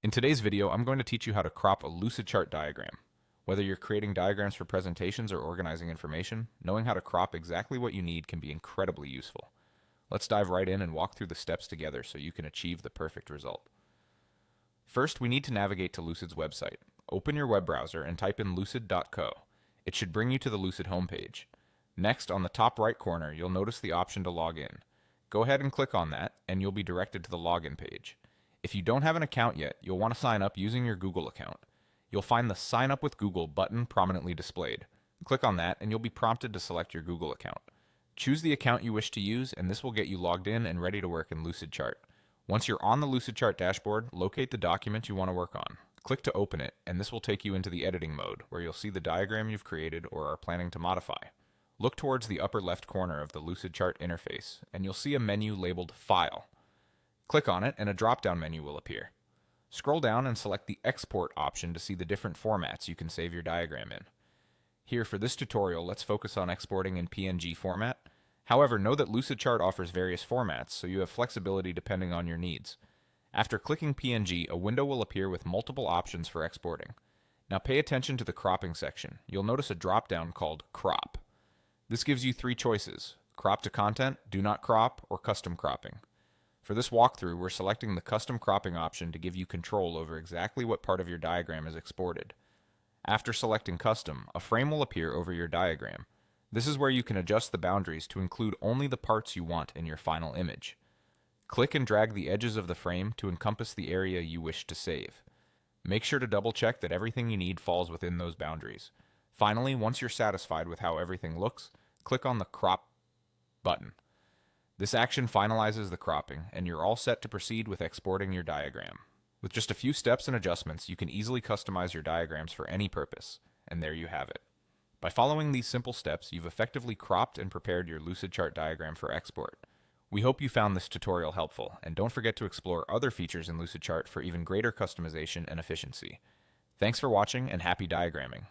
In today's video, I'm going to teach you how to crop a Lucidchart diagram. Whether you're creating diagrams for presentations or organizing information, knowing how to crop exactly what you need can be incredibly useful. Let's dive right in and walk through the steps together so you can achieve the perfect result. First, we need to navigate to Lucid's website. Open your web browser and type in lucid.co. It should bring you to the Lucid homepage. Next, on the top right corner, you'll notice the option to log in. Go ahead and click on that, and you'll be directed to the login page. If you don't have an account yet, you'll want to sign up using your Google account. You'll find the Sign Up with Google button prominently displayed. Click on that, and you'll be prompted to select your Google account. Choose the account you wish to use, and this will get you logged in and ready to work in Lucidchart. Once you're on the Lucidchart dashboard, locate the document you want to work on. Click to open it, and this will take you into the editing mode, where you'll see the diagram you've created or are planning to modify. Look towards the upper left corner of the Lucidchart interface, and you'll see a menu labeled File. Click on it, and a drop-down menu will appear. Scroll down and select the Export option to see the different formats you can save your diagram in. Here, for this tutorial, let's focus on exporting in PNG format. However, know that Lucidchart offers various formats, so you have flexibility depending on your needs. After clicking PNG, a window will appear with multiple options for exporting. Now pay attention to the cropping section. You'll notice a drop-down called Crop. This gives you three choices: crop to content, do not crop, or custom cropping. For this walkthrough, we're selecting the custom cropping option to give you control over exactly what part of your diagram is exported. After selecting custom, a frame will appear over your diagram. This is where you can adjust the boundaries to include only the parts you want in your final image. Click and drag the edges of the frame to encompass the area you wish to save. Make sure to double check that everything you need falls within those boundaries. Finally, once you're satisfied with how everything looks, click on the Crop button. This action finalizes the cropping, and you're all set to proceed with exporting your diagram. With just a few steps and adjustments, you can easily customize your diagrams for any purpose, and there you have it. By following these simple steps, you've effectively cropped and prepared your Lucidchart diagram for export. We hope you found this tutorial helpful, and don't forget to explore other features in Lucidchart for even greater customization and efficiency. Thanks for watching, and happy diagramming!